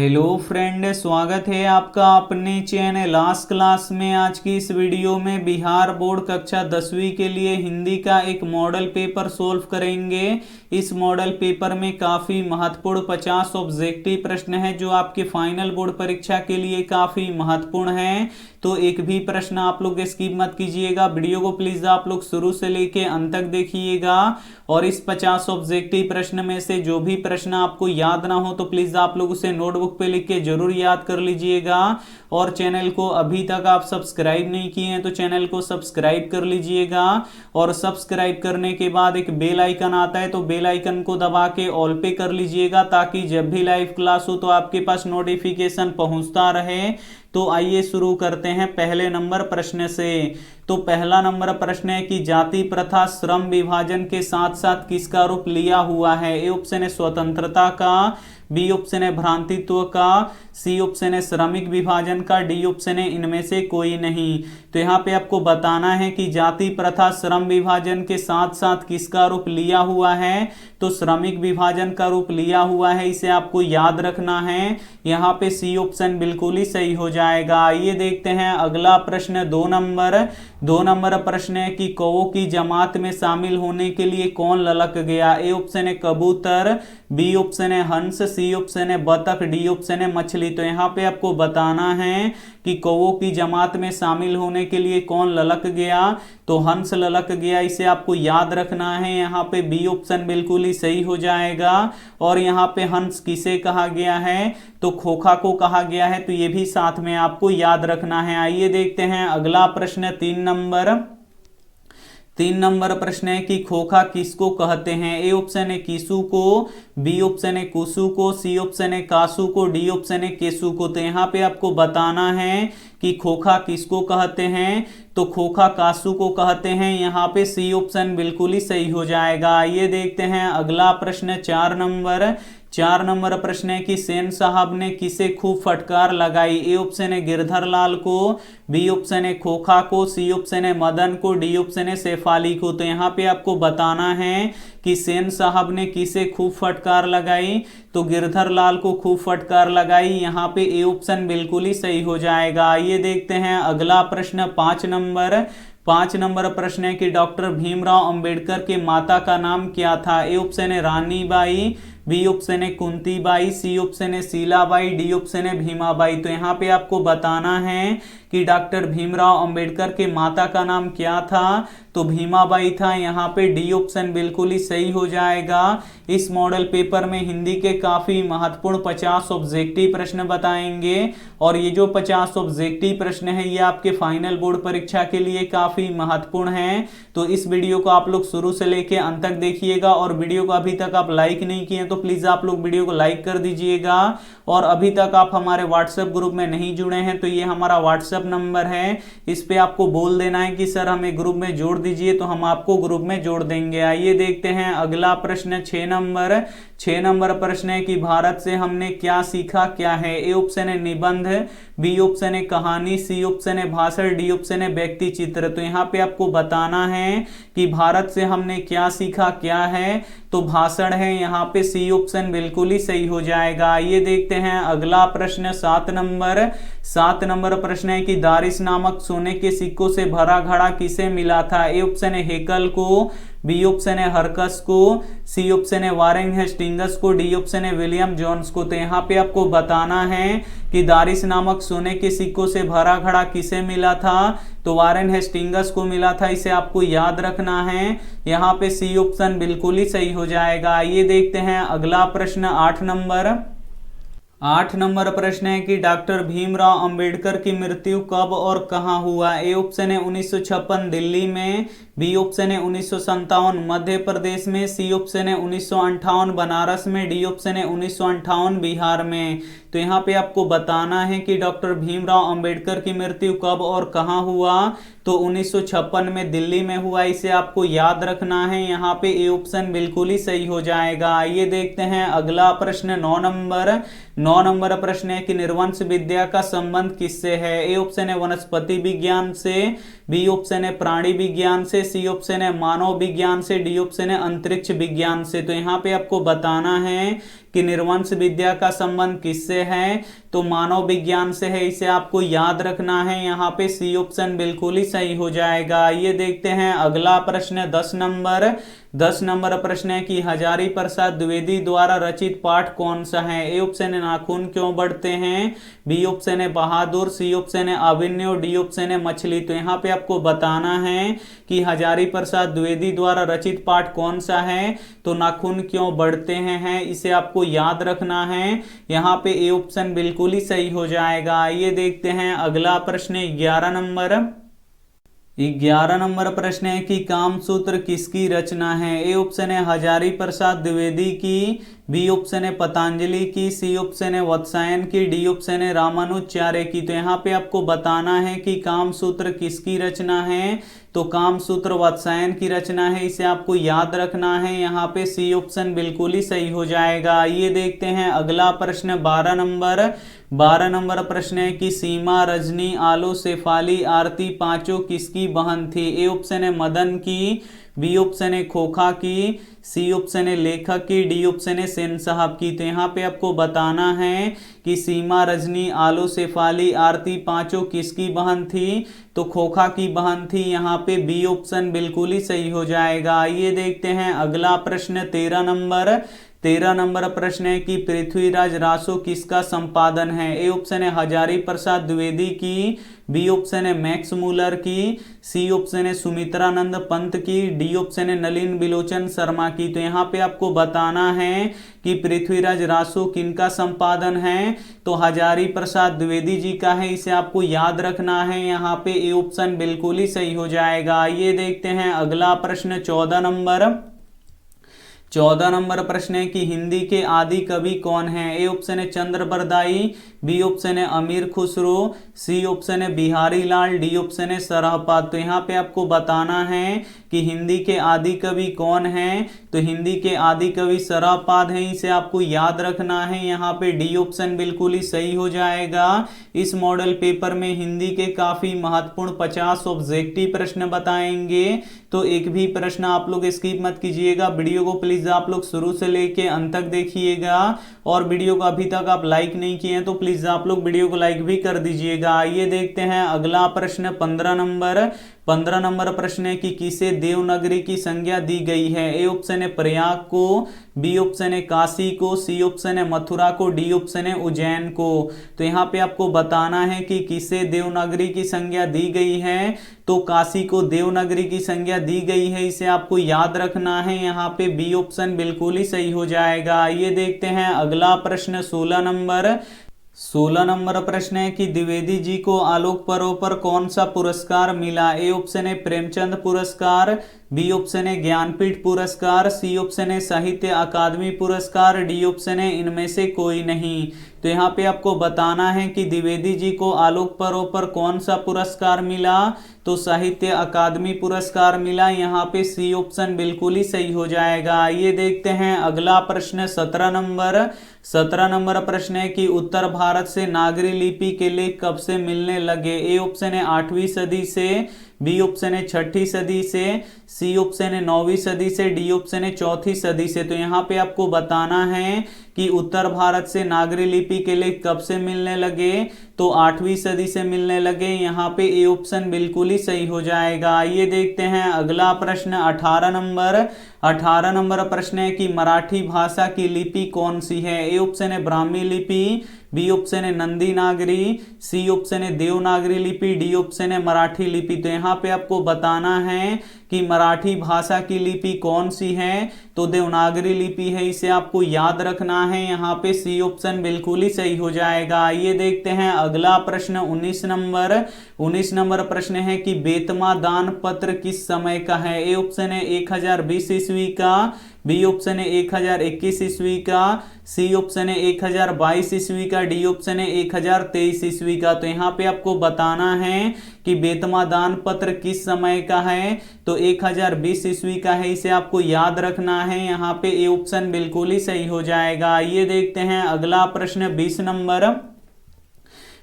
Hello friend, स्वागत है आपका अपने चैनल लास्ट क्लास में। आज की इस वीडियो में बिहार बोर्ड कक्षा 10वीं के लिए हिंदी का एक मॉडल पेपर सोल्व करेंगे। इस मॉडल पेपर में काफ़ी महत्वपूर्ण 50 ऑब्जेक्टिव प्रश्न है जो आपके फाइनल बोर्ड परीक्षा के लिए काफ़ी महत्वपूर्ण है। तो एक भी प्रश्न आप लोग स्किप मत कीजिएगा, वीडियो को प्लीज़ आप लोग शुरू से लेके अंत तक देखिएगा। और इस 50 ऑब्जेक्टिव प्रश्न में से जो भी प्रश्न आपको याद ना हो तो प्लीज़ आप लोग उसे नोटबुक पे लिख के जरूर याद कर लीजिएगा। और चैनल को अभी तक आप सब्सक्राइब नहीं किए हैं तो चैनल को सब्सक्राइब कर लीजिएगा। और सब्सक्राइब करने के बाद एक बेल आइकन आता है तो बेल आइकन को दबा के ऑल पे कर लीजिएगा, ताकि जब भी लाइव क्लास हो तो आपके पास नोटिफिकेशन पहुंचता रहे। तो आइए शुरू करते हैं पहले नंबर प्रश्न से। तो पहला नंबर प्रश्न है कि जाति प्रथा श्रम विभाजन के साथ साथ किसका रूप लिया हुआ है। ए ऑप्शन है स्वतंत्रता का, बी ऑप्शन है भ्रांतित्व का, सी ऑप्शन है श्रमिक विभाजन का, डी ऑप्शन है इनमें से कोई नहीं। तो यहाँ पे आपको बताना है कि जाति प्रथा श्रम विभाजन के साथ साथ किसका रूप लिया हुआ है। तो श्रमिक विभाजन का रूप लिया हुआ है, इसे आपको याद रखना है। यहाँ पे सी ऑप्शन बिल्कुल ही सही हो जाएगा। आइए देखते हैं अगला प्रश्न। दो नंबर प्रश्न है कि कौओं की जमात में शामिल होने के लिए कौन ललक गया। ए ऑप्शन है कबूतर, बी ऑप्शन है हंस, सी ऑप्शन है बतख, डी ऑप्शन है मछली। तो यहाँ पे आपको बताना है कि कौओं की जमात में शामिल होने के लिए कौन ललक गया। तो हंस ललक गया, इसे आपको याद रखना है। यहाँ पे बी ऑप्शन बिल्कुल ही सही हो जाएगा। और यहाँ पे हंस किसे कहा गया है, तो खोखा को कहा गया है, तो ये भी साथ में आपको याद रखना है। आइए देखते हैं अगला प्रश्न। 3 नंबर प्रश्न है कि खोखा किसको कहते हैं। ए ऑप्शन है कीसू को, बी ऑप्शन है कुसु को, सी ऑप्शन है कासू को, डी ऑप्शन है केसू को। तो यहाँ पे आपको बताना है कि खोखा किसको कहते हैं। तो खोखा कासू को कहते हैं। यहाँ पे सी ऑप्शन बिल्कुल ही सही हो जाएगा। आइए देखते हैं अगला प्रश्न। 4 नंबर प्रश्न है कि सेन साहब ने किसे खूब फटकार लगाई। ए ऑप्शन है गिरधर लाल को, बी ऑप्शन है खोखा को, सी ऑप्शन है मदन को, डी ऑप्शन है शेफाली को। तो यहाँ पे आपको बताना है कि सेन साहब ने किसे खूब फटकार लगाई। तो गिरधर लाल को खूब फटकार लगाई। यहाँ पे ए ऑप्शन बिल्कुल ही सही हो जाएगा। आइए देखते हैं अगला प्रश्न। 5 नंबर प्रश्न है कि डॉक्टर भीमराव अंबेडकर के माता का नाम क्या था। ए ऑप्शन है रानी बाई, बी ऑप्शन है कुंती बाई, सी ऑप्शन है शीलाबाई, डी ऑप्शन है भीमाबाई। तो यहाँ पे आपको बताना है कि डॉक्टर भीमराव अंबेडकर के माता का नाम क्या था। तो भीमाबाई था। यहाँ पे डी ऑप्शन बिल्कुल ही सही हो जाएगा। इस मॉडल पेपर में हिंदी के काफ़ी महत्वपूर्ण 50 ऑब्जेक्टिव प्रश्न बताएंगे। और ये जो 50 ऑब्जेक्टिव प्रश्न है ये आपके फाइनल बोर्ड परीक्षा के लिए काफ़ी महत्वपूर्ण है। तो इस वीडियो को आप लोग शुरू से लेके अंत तक देखिएगा। और वीडियो को अभी तक आप लाइक नहीं किए तो प्लीज़ आप लोग वीडियो को लाइक कर दीजिएगा। और अभी तक आप हमारे व्हाट्सएप ग्रुप में नहीं जुड़े हैं तो ये हमारा व्हाट्सएप नंबर है, इस पे आपको बोल देना है कि सर हमें ग्रुप में जोड़ दीजिए, तो हम आपको ग्रुप में जोड़ देंगे। आइए देखते हैं अगला प्रश्न। 6 नंबर प्रश्न है कि भारत से हमने क्या सीखा क्या है। ए ऑप्शन है निबंध, बी ऑप्शन है कहानी, सी ऑप्शन है भाषण, डी ऑप्शन है व्यक्ति चित्र। तो यहाँ पे आपको बताना है कि भारत से हमने क्या सीखा क्या है। तो भाषण है। यहाँ पे सी ऑप्शन बिल्कुल ही सही हो जाएगा। आइए देखते हैं अगला प्रश्न। 7 नंबर प्रश्न है कि दारिस नामक सोने के सिक्कों से भरा घड़ा किसे मिला था। ए ऑप्शन है हेकल को, बी ऑप्शन है हरकस को, सी ऑप्शन है वारेन हेस्टिंग्स को, डी ऑप्शन है विलियम जोन्स को। तो यहाँ पे आपको बताना है कि दारिस नामक सोने के सिक्कों से भरा घड़ा किसे मिला था। तो वारेन हेस्टिंग्स को मिला था, इसे आपको याद रखना है। यहाँ पे सी ऑप्शन बिल्कुल ही सही हो जाएगा। आइए देखते हैं अगला प्रश्न। 8 नंबर प्रश्न है कि डॉक्टर भीमराव अंबेडकर की मृत्यु कब और कहां हुआ। ए ऑप्शन है 1956 दिल्ली में, बी ऑप्शन है 1957 मध्य प्रदेश में, सी ऑप्शन है 1958 बनारस में, डी ऑप्शन है 1958 बिहार में। तो यहाँ पे आपको बताना है कि डॉक्टर भीमराव अंबेडकर की मृत्यु कब और कहां हुआ। तो 1956 में दिल्ली में हुआ, इसे आपको याद रखना है। यहाँ पे ए ऑप्शन बिल्कुल ही सही हो जाएगा। आइए देखते हैं अगला प्रश्न। 9 नंबर प्रश्न है कि निर्वंश विद्या का संबंध किससे है। ए ऑप्शन है वनस्पति विज्ञान से, बी ऑप्शन है प्राणी विज्ञान से, सी ऑप्शन है मानव विज्ञान से, डी ऑप्शन है अंतरिक्ष विज्ञान से। तो यहाँ पे आपको बताना है कि निर्वंश विद्या का संबंध किससे है, तो मानव विज्ञान से है, इसे आपको याद रखना है। यहाँ पे सी ऑप्शन बिल्कुल ही सही हो जाएगा। ये देखते हैं अगला प्रश्न 10 नंबर प्रश्न है कि हजारी प्रसाद द्विवेदी द्वारा रचित पाठ कौन सा है। ए ऑप्शन है नाखून क्यों बढ़ते हैं, बी ऑप्शन है बहादुर, सी ऑप्शन है अभिनव, डी ऑप्शन है मछली। तो यहाँ पे आपको बताना है कि हजारी प्रसाद द्विवेदी द्वारा रचित पाठ कौन सा है, तो नाखून क्यों बढ़ते हैं, इसे आपको याद रखना है। यहाँ पे ए ऑप्शन बिल्कुल ही सही हो जाएगा। ये देखते हैं अगला प्रश्न 11 नंबर प्रश्न है कि कामसूत्र किसकी रचना है। ए ऑप्शन है हजारी प्रसाद द्विवेदी की, बी ऑप्शन है पतंजलि की, सी ऑप्शन है वत्सायन की, डी ऑप्शन है रामानुजाचार्य की। तो यहाँ पे आपको बताना है कि कामसूत्र किसकी रचना है, तो कामसूत्र वत्सायन की रचना है, इसे आपको याद रखना है। यहाँ पे सी ऑप्शन बिल्कुल ही सही हो जाएगा। ये देखते हैं अगला प्रश्न 12 नंबर प्रश्न है कि सीमा, रजनी, आलो, शेफाली, आरती पांचों किसकी बहन थी। ए ऑप्शन है मदन की, बी ऑप्शन है खोखा की, सी ऑप्शन है लेखक की, डी ऑप्शन है सेन साहब की। तो यहाँ पे आपको बताना है कि सीमा, रजनी, आलो, शेफाली, आरती पांचों किसकी बहन थी, तो खोखा की बहन थी। यहाँ पे बी ऑप्शन बिल्कुल ही सही हो जाएगा। ये देखते हैं अगला प्रश्न 13 नंबर प्रश्न है कि पृथ्वीराज रासो किसका संपादन है। ए ऑप्शन है हजारी प्रसाद द्विवेदी की, बी ऑप्शन है मैक्स मूलर की, सी ऑप्शन है सुमित्रानंद पंत की, डी ऑप्शन है नलिन बिलोचन शर्मा की। तो यहाँ पे आपको बताना है कि पृथ्वीराज रासो किनका संपादन है, तो हजारी प्रसाद द्विवेदी जी का है, इसे आपको याद रखना है। यहाँ पे ए ऑप्शन बिल्कुल ही सही हो जाएगा। ये देखते हैं अगला प्रश्न 14 नंबर प्रश्न है कि हिंदी के आदि कवि कौन है। ए ऑप्शन है चंद्र बरदाई, बी ऑप्शन है अमीर खुसरो, सी ऑप्शन है बिहारी लाल, डी ऑप्शन है सरहपाद। तो यहाँ पे आपको बताना है कि हिंदी के आदि कवि कौन है, तो हिंदी के आदि कवि सरहपाद हैं, इसे आपको याद रखना है। यहाँ पे डी ऑप्शन बिल्कुल ही सही हो जाएगा। इस मॉडल पेपर में हिंदी के काफी महत्वपूर्ण 50 ऑब्जेक्टिव प्रश्न बताएंगे, तो एक भी प्रश्न आप लोग स्किप मत कीजिएगा। वीडियो को प्लीज आप लोग शुरू से लेके अंत तक देखिएगा, और वीडियो को अभी तक आप लाइक नहीं किए हैं तो प्लीज आप लोग वीडियो को लाइक भी कर दीजिएगा। ये देखते हैं अगला प्रश्न 15 नंबर प्रश्न है कि किसे देवनागरी की संज्ञा दी गई है। ए ऑप्शन है प्रयाग को, बी ऑप्शन है काशी को, सी ऑप्शन है मथुरा को, डी ऑप्शन है उज्जैन को। तो यहाँ पे आपको बताना है कि किसे देवनागरी की संज्ञा दी गई है, तो काशी को देवनागरी की संज्ञा दी गई है, इसे आपको याद रखना है। यहाँ पे बी ऑप्शन बिल्कुल ही सही हो जाएगा। ये देखते हैं अगला प्रश्न 16 नंबर प्रश्न है कि द्विवेदी जी को आलोक पर्व पर कौन सा पुरस्कार मिला। ए ऑप्शन है प्रेमचंद पुरस्कार, बी ऑप्शन है ज्ञानपीठ पुरस्कार, सी ऑप्शन है साहित्य अकादमी पुरस्कार, डी ऑप्शन है इनमें से कोई नहीं। तो यहाँ पे आपको बताना है कि द्विवेदी जी को आलोक पर्व पर कौन सा पुरस्कार मिला, तो साहित्य अकादमी पुरस्कार मिला। यहाँ पे सी ऑप्शन बिल्कुल ही सही हो जाएगा। ये देखते हैं अगला प्रश्न 17 नंबर प्रश्न है कि उत्तर भारत से नागरी लिपि के लेख कब से मिलने लगे। ए ऑप्शन है 8वीं सदी से, बी ऑप्शन है 6ठी सदी से, सी ऑप्शन है 9वीं सदी से, डी ऑप्शन है 4थी सदी से। तो यहाँ पे आपको बताना है कि उत्तर भारत से नागरी लिपि के लेख कब से मिलने लगे, तो 8वीं सदी से मिलने लगे। यहाँ पे ए ऑप्शन बिल्कुल ही सही हो जाएगा। ये देखते हैं अगला प्रश्न 18 नंबर प्रश्न है कि मराठी भाषा की लिपि कौन सी है। ए ऑप्शन है ब्राह्मी लिपि, बी ऑप्शन है नंदी नागरी, सी ऑप्शन है देवनागरी लिपि, डी ऑप्शन है मराठी लिपि। तो यहाँ पे आपको बताना है कि मराठी भाषा की लिपि कौन सी है, तो देवनागरी लिपि है, इसे आपको याद रखना है। यहाँ पे सी ऑप्शन बिल्कुल ही सही हो जाएगा। ये देखते हैं अगला प्रश्न 19 नंबर प्रश्न है कि बेतमा दान पत्र किस समय का है। ए ऑप्शन है 1020 ईस्वी का, बी ऑप्शन है 1021 ईस्वी का, सी ऑप्शन है 1022 ईस्वी का, डी ऑप्शन है 1023 ईस्वी का। तो यहाँ पे आपको बताना है कि बेतमा दान पत्र किस समय का है, तो 1020 ईस्वी का है, इसे आपको याद रखना है। यहाँ पे ए ऑप्शन बिल्कुल ही सही हो जाएगा। ये देखते हैं अगला प्रश्न 20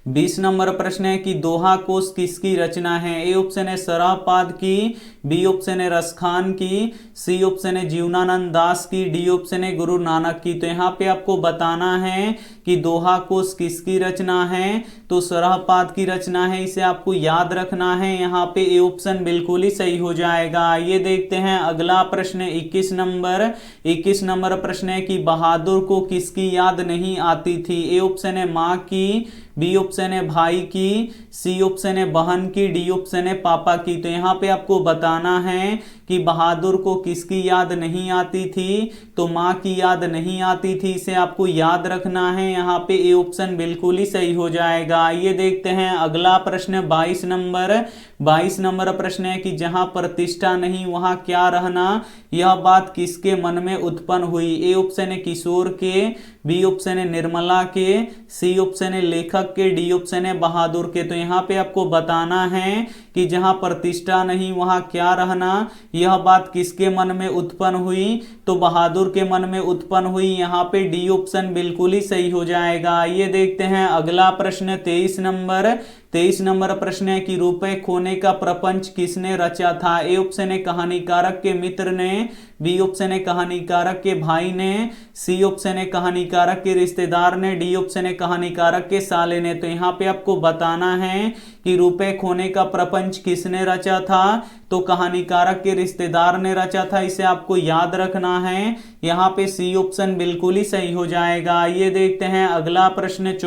20 नंबर प्रश्न है कि दोहा कोश किसकी रचना है? ए ऑप्शन है सरापाद की, बी ऑप्शन है रसखान की, सी ऑप्शन है जीवनानंद दास की, डी ऑप्शन है गुरु नानक की। तो यहाँ पे आपको बताना है कि दोहा कोश किसकी रचना है, तो सरापाद की रचना है, इसे आपको याद रखना है। यहाँ पे ए ऑप्शन बिल्कुल ही सही हो जाएगा। ये देखते हैं अगला प्रश्न 21 नंबर प्रश्न है कि बहादुर को किसकी याद नहीं आती थी? ए ऑप्शन है माँ की, बी ऑप्शन है भाई की, सी ऑप्शन है बहन की, डी ऑप्शन है पापा की। तो यहाँ पे आपको बताना है कि बहादुर को किसकी याद नहीं आती थी, तो माँ की याद नहीं आती थी, इसे आपको याद रखना है। यहाँ पे ए ऑप्शन बिल्कुल ही सही हो जाएगा। ये देखते हैं अगला प्रश्न 22 नंबर प्रश्न है कि जहां प्रतिष्ठा नहीं वहां क्या रहना, यह बात किसके मन में उत्पन्न हुई? ए ऑप्शन है किशोर के, बी ऑप्शन है निर्मला के, सी ऑप्शन है लेखक के, डी ऑप्शन है बहादुर के। तो यहाँ पे आपको बताना है कि जहां प्रतिष्ठा नहीं वहां क्या रहना, यह बात किसके मन में उत्पन्न हुई, तो बहादुर के मन में उत्पन्न हुई। यहाँ पे डी ऑप्शन बिल्कुल ही सही हो जाएगा। ये देखते हैं अगला प्रश्न 23 नंबर प्रश्न है कि रुपए खोने का प्रपंच किसने रचा था? ए ऑप्शन है कहानीकारक के मित्र ने, बी ऑप्शन है कहानीकारक के भाई ने, सी ऑप्शन है कहानीकारक के रिश्तेदार ने, डी ऑप्शन है कहानीकारक के साले ने। तो यहाँ पे आपको बताना है कि रुपए खोने का प्रपंच किसने रचा था, तो कहानीकारक के रिश्तेदार ने रचा था, इसे आपको याद रखना है। यहाँ पे सी ऑप्शन बिल्कुल ही सही हो जाएगा। ये देखते हैं अगला प्रश्न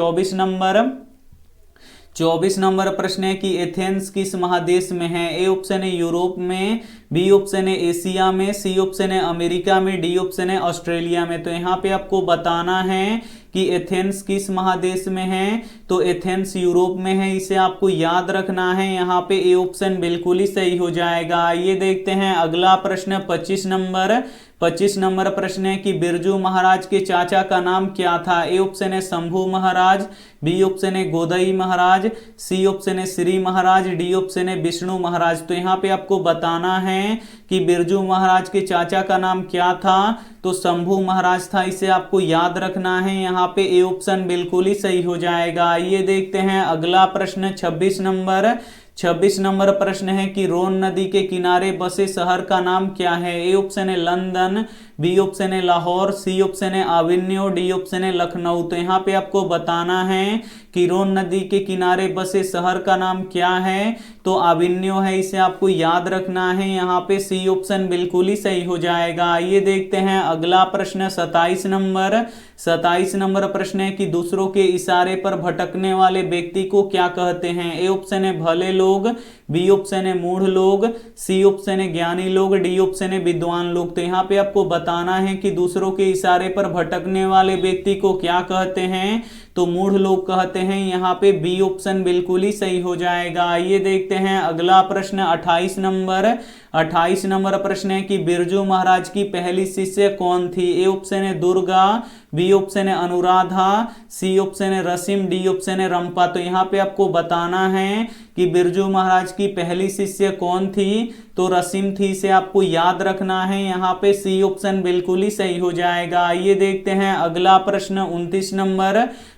24 नंबर प्रश्न है कि एथेंस किस महादेश में है? ए ऑप्शन है यूरोप में, बी ऑप्शन है एशिया में, सी ऑप्शन है अमेरिका में, डी ऑप्शन है ऑस्ट्रेलिया में। तो यहाँ पे आपको बताना है कि एथेंस किस महादेश में है, तो एथेंस यूरोप में है, इसे आपको याद रखना है। यहाँ पे ए ऑप्शन बिल्कुल ही सही हो जाएगा। ये देखते हैं अगला प्रश्न 25 नंबर प्रश्न है कि बिरजू महाराज के चाचा का नाम क्या था? ए ऑप्शन है शंभू महाराज, बी ऑप्शन है गोदई महाराज, सी ऑप्शन है श्री महाराज, डी ऑप्शन है विष्णु महाराज। तो यहाँ पे आपको बताना है कि बिरजू महाराज के चाचा का नाम क्या था, तो शंभू महाराज था, इसे आपको याद रखना है। यहाँ पे ए ऑप्शन बिल्कुल ही सही हो जाएगा। ये देखते हैं अगला प्रश्न 26 नंबर प्रश्न है कि रोन नदी के किनारे बसे शहर का नाम क्या है? ए ऑप्शन है लंदन, बी ऑप्शन है लाहौर, सी ऑप्शन है आविन्यो, डी ऑप्शन है लखनऊ। तो यहाँ पे आपको बताना है कि रोन नदी के किनारे बसे शहर का नाम क्या है, तो आविन्यो है, इसे आपको याद रखना है। यहाँ पे सी ऑप्शन बिल्कुल ही सही हो जाएगा। ये देखते हैं अगला प्रश्न 27 नंबर प्रश्न है कि दूसरों के इशारे पर भटकने वाले व्यक्ति को क्या कहते हैं? ए ऑप्शन है भले लोग, बी ऑप्शन है मूढ़ लोग, सी ऑप्शन है ज्ञानी लोग, डी ऑप्शन है विद्वान लोग। तो यहाँ पे आपको बताना है कि दूसरों के इशारे पर भटकने वाले व्यक्ति को क्या कहते हैं, तो मूढ़ लोग कहते हैं। यहाँ पे बी ऑप्शन बिल्कुल ही सही हो जाएगा। ये देखते हैं अगला प्रश्न 28 नंबर प्रश्न है कि बिरजू महाराज की पहली शिष्य कौन थी? ए ऑप्शन है दुर्गा, बी ऑप्शन है अनुराधा, सी ऑप्शन है रसीम, डी ऑप्शन है रंपा। तो यहाँ पे आपको बताना है कि बिरजू महाराज की पहली शिष्य कौन थी, तो रसीम थी, इसे आपको याद रखना है। यहाँ पे सी ऑप्शन बिल्कुल ही सही हो जाएगा। ये देखते हैं अगला प्रश्न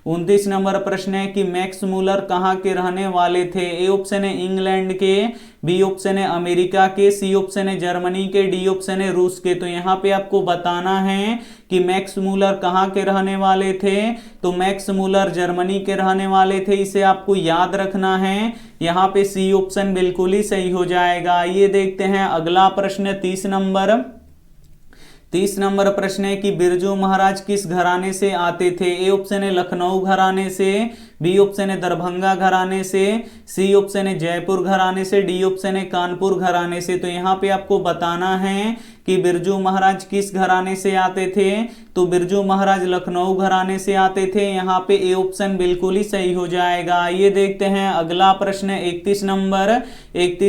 29 नंबर प्रश्न है कि मैक्स मूलर कहाँ के रहने वाले थे? ए ऑप्शन है इंग्लैंड के, बी ऑप्शन है अमेरिका के, सी ऑप्शन है जर्मनी के, डी ऑप्शन है रूस के। तो यहाँ पे आपको बताना है कि मैक्स मूलर कहाँ के रहने वाले थे, तो मैक्स मूलर जर्मनी के रहने वाले थे, इसे आपको याद रखना है। यहाँ पे सी ऑप्शन बिल्कुल ही सही हो जाएगा। ये देखते हैं अगला प्रश्न 30 नंबर प्रश्न है कि बिरजू महाराज किस घराने से आते थे? ए ऑप्शन है लखनऊ घराने से, बी ऑप्शन है दरभंगा घराने से, सी ऑप्शन है जयपुर घराने से, डी ऑप्शन है कानपुर घराने से। तो यहाँ पे आपको बताना है कि बिरजू महाराज किस घराने से आते थे, तो बिरजू महाराज लखनऊ घराने से आते थे। यहाँ पे ए ऑप्शन बिल्कुल ही सही हो जाएगा। ये देखते हैं अगला प्रश्न 31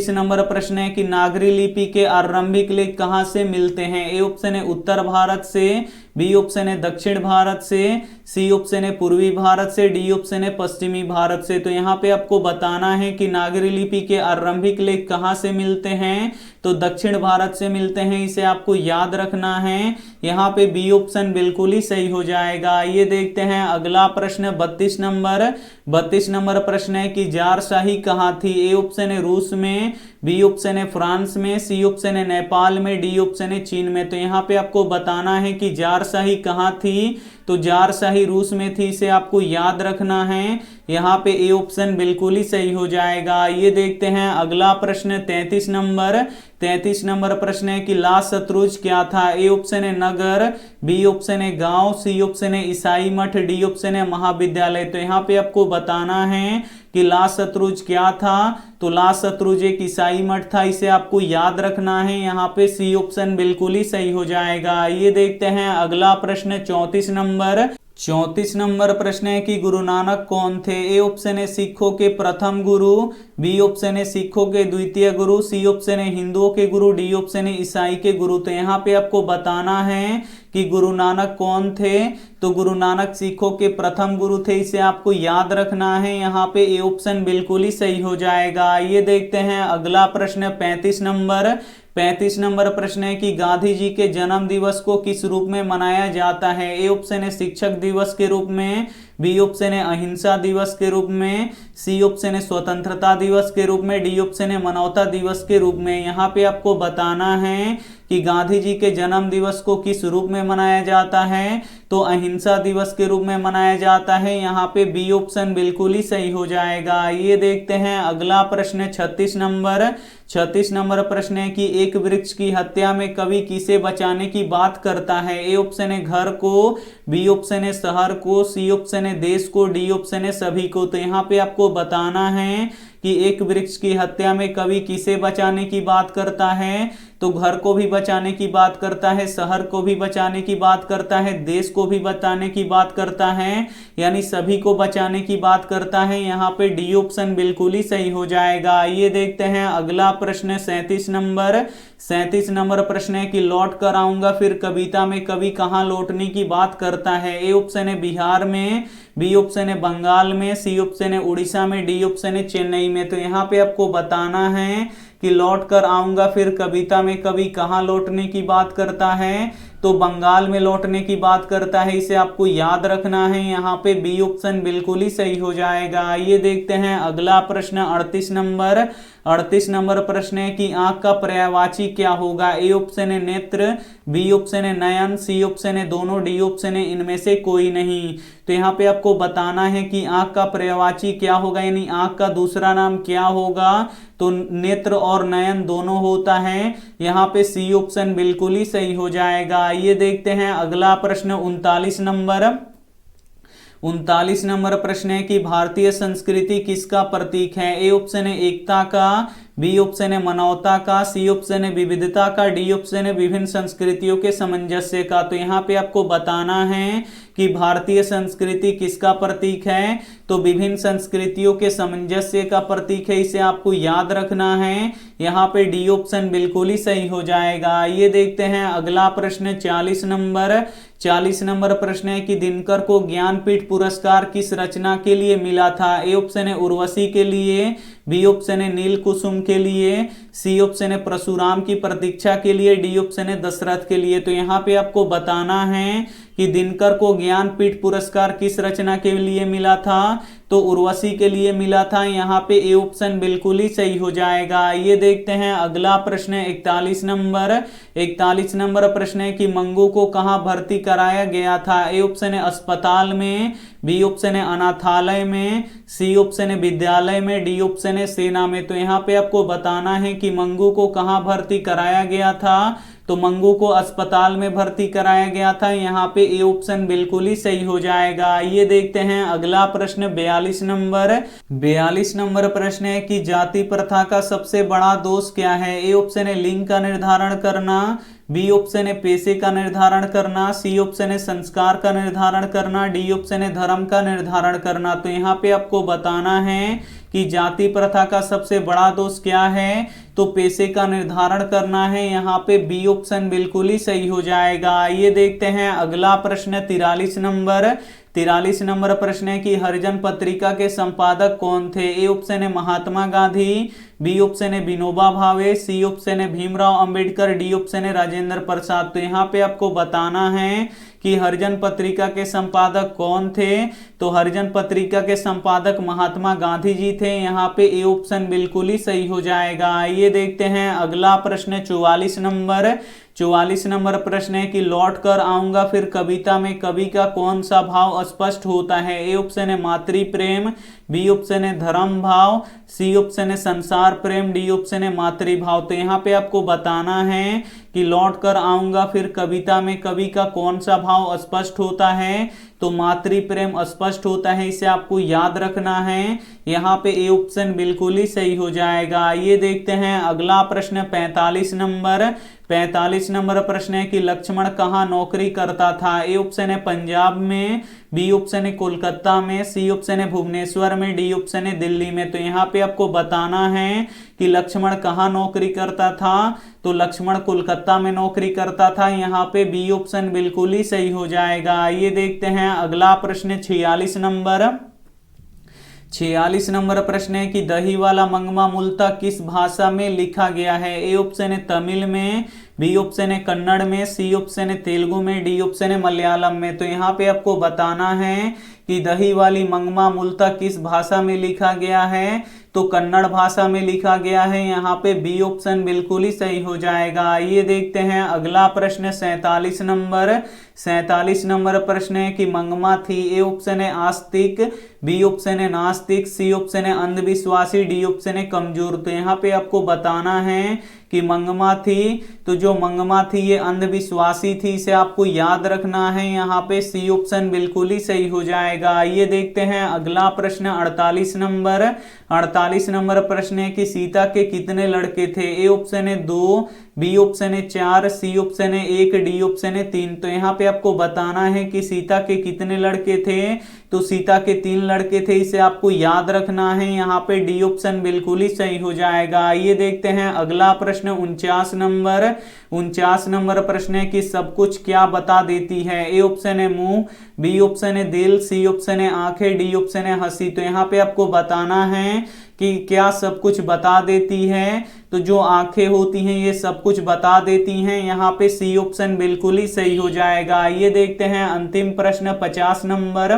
नंबर प्रश्न है कि नागरी लिपि के आरंभिक लेख कहाँ से मिलते हैं? ए ऑप्शन है उत्तर भारत से, बी ऑप्शन है दक्षिण भारत से, सी ऑप्शन है पूर्वी भारत से, डी ऑप्शन है पश्चिमी भारत से। तो यहाँ पे आपको बताना है कि नागरी लिपि के आरंभिक लेख कहाँ से मिलते हैं, तो दक्षिण भारत से मिलते हैं, इसे आपको याद रखना है। यहाँ पे बी ऑप्शन बिल्कुल ही सही हो जाएगा। ये देखते हैं अगला प्रश्न 32 नंबर प्रश्न है कि जारशाही कहाँ थी। ए ऑप्शन है रूस में, बी ऑप्शन है फ्रांस में, सी ऑप्शन है नेपाल में, डी ऑप्शन है चीन में। तो यहाँ पे आपको बताना है कि जारशाही कहाँ थी। तो जारशाही रूस में थी, इसे आपको याद रखना है। यहाँ पे ए ऑप्शन बिल्कुल ही सही हो जाएगा। ये देखते हैं अगला प्रश्न 33 नंबर प्रश्न है कि लाल शत्रुंज क्या था। ए ऑप्शन है नगर, बी ऑप्शन है गांव, सी ऑप्शन है ईसाई मठ, डी ऑप्शन है महाविद्यालय। तो यहाँ पे आपको बताना है कि लाल शत्रुंज क्या था। तो लाल शत्रुंज एक ईसाई मठ था, इसे आपको याद रखना है। यहाँ पे सी ऑप्शन बिल्कुल ही सही हो जाएगा। ये देखते हैं अगला प्रश्न 34 नंबर प्रश्न है कि गुरु नानक कौन थे। ए ऑप्शन है सिखों के प्रथम गुरु, बी ऑप्शन है सिखों के द्वितीय गुरु, सी ऑप्शन है हिंदुओं के गुरु, डी ऑप्शन है ईसाई के गुरु। तो यहाँ पे आपको बताना है कि गुरु नानक कौन थे। तो गुरु नानक सिखों के प्रथम गुरु थे, इसे आपको याद रखना है। यहाँ पे ए ऑप्शन बिल्कुल ही सही हो जाएगा। ये देखते हैं अगला प्रश्न 35 नंबर प्रश्न है कि गांधी जी के जन्म दिवस को किस रूप में मनाया जाता है। ए ऑप्शन है शिक्षक दिवस के रूप में, बी ऑप्शन है अहिंसा दिवस के रूप में, सी ऑप्शन है स्वतंत्रता दिवस के रूप में, डी ऑप्शन है मानवता दिवस के रूप में। यहाँ पे आपको बताना है कि गांधी जी के जन्म दिवस को किस रूप में मनाया जाता है। तो अहिंसा दिवस के रूप में मनाया जाता है। यहाँ पे बी ऑप्शन बिल्कुल ही सही हो जाएगा। ये देखते हैं अगला प्रश्न 36 नंबर प्रश्न है कि एक वृक्ष की हत्या में कवि किसे बचाने की बात करता है। ए ऑप्शन है घर को, बी ऑप्शन है शहर को, सी ऑप्शन है देश को, डी ऑप्शन है सभी को। तो यहाँ पे आपको बताना है कि एक वृक्ष की हत्या में कवि किसे बचाने की बात करता है। तो घर को भी बचाने की बात करता है, शहर को भी बचाने की बात करता है, देश को भी बचाने की बात करता है, यानी सभी को बचाने की बात करता है। यहाँ पे डी ऑप्शन बिल्कुल ही सही हो जाएगा। ये देखते हैं अगला प्रश्न 37 नंबर प्रश्न है कि लौट कर आऊंगा फिर कविता में कवि कहाँ लौटने की बात करता है। ए ऑप्शन है बिहार में, बी ऑप्शन है बंगाल में, सी ऑप्शन है उड़ीसा में, डी ऑप्शन है चेन्नई में। तो यहाँ पे आपको बताना है कि लौट कर आऊंगा फिर कविता में कवि कहाँ लौटने की बात करता है। तो बंगाल में लौटने की बात करता है, इसे आपको याद रखना है। यहाँ पे बी ऑप्शन बिल्कुल ही सही हो जाएगा। ये देखते हैं अगला प्रश्न 38 नंबर प्रश्न है कि आंख का पर्यायवाची क्या होगा। ए ऑप्शन है नेत्र, बी ऑप्शन है नयन, सी ऑप्शन है दोनों, डी ऑप्शन है इनमें से कोई नहीं। तो यहाँ पे आपको बताना है कि आंख का पर्यायवाची क्या होगा, यानी आंख का दूसरा नाम क्या होगा। तो नेत्र और नयन दोनों होता है। यहाँ पे सी ऑप्शन बिल्कुल ही सही हो जाएगा। ये देखते हैं अगला प्रश्न 39 नंबर प्रश्न है कि भारतीय संस्कृति किसका प्रतीक है। ए ऑप्शन है एकता का, बी ऑप्शन है मानवता का, सी ऑप्शन है विविधता का, डी ऑप्शन है विभिन्न संस्कृतियों के सामंजस्य का। तो यहाँ पे आपको बताना है कि भारतीय संस्कृति किसका प्रतीक है। तो विभिन्न संस्कृतियों के सामंजस्य का प्रतीक है, इसे आपको याद रखना है। यहाँ पे डी ऑप्शन बिल्कुल ही सही हो जाएगा। ये देखते हैं अगला प्रश्न 40 नंबर प्रश्न है कि दिनकर को ज्ञानपीठ पुरस्कार किस रचना के लिए मिला था। ए ऑप्शन है उर्वशी के लिए, बी ऑप्शन है नील कुसुम के लिए, सी ऑप्शन है परशुराम की प्रतीक्षा के लिए, डी ऑप्शन है दशरथ के लिए। तो यहाँ पे आपको बताना है कि दिनकर को ज्ञानपीठ पुरस्कार किस रचना के लिए मिला था। तो उर्वशी के लिए मिला था। यहाँ पे ए ऑप्शन बिल्कुल ही सही हो जाएगा। ये देखते हैं अगला प्रश्न 41 नंबर प्रश्न है कि मंगू को कहाँ भर्ती कराया गया था। ए ऑप्शन है अस्पताल में, बी ऑप्शन है अनाथालय में, सी ऑप्शन है विद्यालय में, डी ऑप्शन है सेना में। तो यहाँ पे आपको बताना है कि मंगू को कहाँ भर्ती कराया गया था। तो मंगू को अस्पताल में भर्ती कराया गया था। यहाँ पे ए ऑप्शन बिल्कुल ही सही हो जाएगा। ये देखते हैं अगला प्रश्न 42 नंबर प्रश्न है कि जाति प्रथा का सबसे बड़ा दोष क्या है। ए ऑप्शन है लिंग का निर्धारण करना, बी ऑप्शन है पेशे का निर्धारण करना, सी ऑप्शन है संस्कार का निर्धारण करना, डी ऑप्शन है धर्म का निर्धारण करना। तो यहाँ पे आपको बताना है कि जाति प्रथा का सबसे बड़ा दोष क्या है। तो पेशे का निर्धारण करना है। यहाँ पे बी ऑप्शन बिल्कुल ही सही हो जाएगा। ये देखते हैं अगला प्रश्न 43 43 नंबर प्रश्न है कि हरिजन पत्रिका के संपादक कौन थे? ए ऑप्शन है महात्मा गांधी, बी ऑप्शन है विनोबा भावे, सी ऑप्शन है भीमराव अंबेडकर, डी ऑप्शन है राजेंद्र प्रसाद। तो यहाँ पे आपको बताना है कि हरिजन पत्रिका के संपादक कौन थे। तो हरिजन पत्रिका के संपादक महात्मा गांधी जी थे। यहाँ पे ए ऑप्शन बिल्कुल ही सही हो जाएगा। आइए देखते हैं अगला प्रश्न 44 नंबर। 44 नंबर प्रश्न है कि लौट कर आऊंगा फिर कविता में कवि का कौन सा भाव स्पष्ट होता है? ए ऑप्शन है मातृ प्रेम, बी ऑप्शन है धर्म भाव, सी ऑप्शन है संसार प्रेम, डी ऑप्शन है मातृभाव। तो यहाँ पे आपको बताना है कि लौट कर आऊंगा फिर कविता में कवि का कौन सा भाव स्पष्ट होता है? तो मातृ प्रेम स्पष्ट होता है, इसे आपको याद रखना है। यहाँ पे ए ऑप्शन बिल्कुल ही सही हो जाएगा। आइए देखते हैं अगला प्रश्न 45 नंबर। 45 नंबर प्रश्न है कि लक्ष्मण कहाँ नौकरी करता था? ए ऑप्शन है पंजाब में, बी ऑप्शन है कोलकाता में, सी ऑप्शन है भुवनेश्वर में, डी ऑप्शन है दिल्ली में। तो यहाँ पे आपको बताना है कि लक्ष्मण कहाँ नौकरी करता था? तो लक्ष्मण कोलकाता में नौकरी करता था। यहाँ पे बी ऑप्शन बिल्कुल ही सही हो जाएगा। आइए देखते हैं अगला प्रश्न 46 नंबर। 46 नंबर प्रश्न है कि दही वाला मंगमा मूलतः किस भाषा में लिखा गया है? ए ऑप्शन है तमिल में, बी ऑप्शन है कन्नड़ में, सी ऑप्शन है तेलुगु में, डी ऑप्शन है मलयालम में। तो यहाँ पे आपको बताना है कि दही वाली मंगमा मूलतः किस भाषा में लिखा गया है? तो कन्नड़ भाषा में लिखा गया है। यहाँ पे बी ऑप्शन बिल्कुल ही सही हो जाएगा। आइए देखते हैं अगला प्रश्न 47 नंबर। 47 नंबर प्रश्न है कि मंगमा थी। ए ऑप्शन है आस्तिक, बी ऑप्शन है नास्तिक, सी ऑप्शन है अंधविश्वासी, डी ऑप्शन है कमजोर। तो यहाँ पे आपको बताना है कि मंगमा थी। तो जो मंगमा थी ये अंधविश्वासी थी, इसे आपको याद रखना है। यहाँ पे सी ऑप्शन बिल्कुल ही सही हो जाएगा। आइए देखते हैं अगला प्रश्न 48 नंबर। 48 नंबर प्रश्न है कि सीता के कितने लड़के थे? ए ऑप्शन है 2, बी ऑप्शन है 4, सी ऑप्शन है 1, डी ऑप्शन है 3। तो यहाँ पे आपको बताना है कि सीता के कितने लड़के थे? तो सीता के 3 लड़के थे, इसे आपको याद रखना है। यहाँ पे डी ऑप्शन बिल्कुल ही सही हो जाएगा। आइए देखते हैं अगला प्रश्न 49 नंबर। 49 नंबर प्रश्न है कि सब कुछ क्या बता देती है? ए ऑप्शन है मुंह, बी ऑप्शन है दिल, सी ऑप्शन है आंखें, डी ऑप्शन है हंसी। तो यहाँ पे आपको बताना है कि क्या सब कुछ बता देती है? तो जो आंखें होती हैं ये सब कुछ बता देती हैं। यहाँ पे सी ऑप्शन बिल्कुल ही सही हो जाएगा। आइए देखते हैं अंतिम प्रश्न 50 नंबर।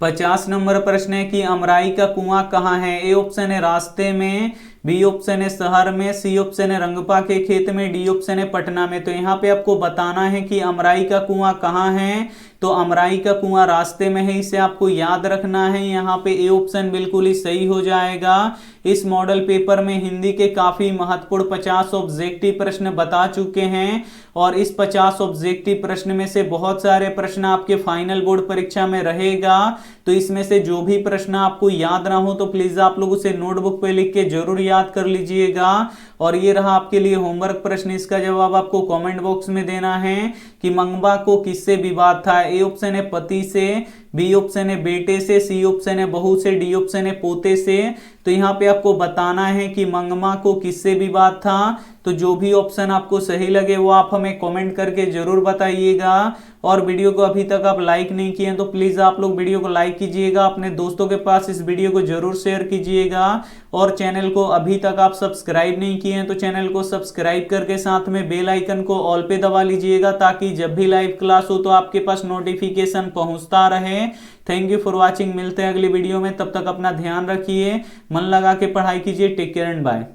50 नंबर प्रश्न है कि अमराई का कुआं कहाँ है? ए ऑप्शन है रास्ते में, बी ऑप्शन है शहर में, सी ऑप्शन है रंगपा के खेत में, डी ऑप्शन है पटना में। तो यहाँ पे आपको बताना है कि अमराई का कुआं कहाँ है? तो अमराई का कुआं रास्ते में है, इसे आपको याद रखना है। यहाँ पे ए ऑप्शन बिल्कुल ही सही हो जाएगा। इस मॉडल पेपर में हिंदी के काफी महत्वपूर्ण 50 ऑब्जेक्टिव प्रश्न बता चुके हैं और इस 50 ऑब्जेक्टिव प्रश्न में से बहुत सारे प्रश्न आपके फाइनल बोर्ड परीक्षा में रहेगा। तो इसमें से जो भी प्रश्न आपको याद ना हो तो प्लीज आप लोग उसे नोटबुक पे लिख के जरूर याद कर लीजिएगा। और ये रहा आपके लिए होमवर्क प्रश्न, इसका जवाब आपको कमेंट बॉक्स में देना है कि मंगमा को किससे विवाद था? ए ऑप्शन है पति से, बी ऑप्शन है बेटे से, सी ऑप्शन है बहू से, डी ऑप्शन है पोते से। तो यहाँ पे आपको बताना है कि मंगमा को किससे विवाद था। तो जो भी ऑप्शन आपको सही लगे वो आप हमें कमेंट करके जरूर बताइएगा। और वीडियो को अभी तक आप लाइक नहीं किए हैं तो प्लीज आप लोग वीडियो को लाइक कीजिएगा, अपने दोस्तों के पास इस वीडियो को जरूर शेयर कीजिएगा। और चैनल को अभी तक आप सब्सक्राइब नहीं किए हैं तो चैनल को सब्सक्राइब करके साथ में बेल आइकन को ऑल पे दबा लीजिएगा, ताकि जब भी लाइव क्लास हो तो आपके पास नोटिफिकेशन पहुंचता रहे। Thank you for watching. मिलते हैं अगली वीडियो में, तब तक अपना ध्यान रखिए, मन लगा के पढ़ाई कीजिए। Take care and bye.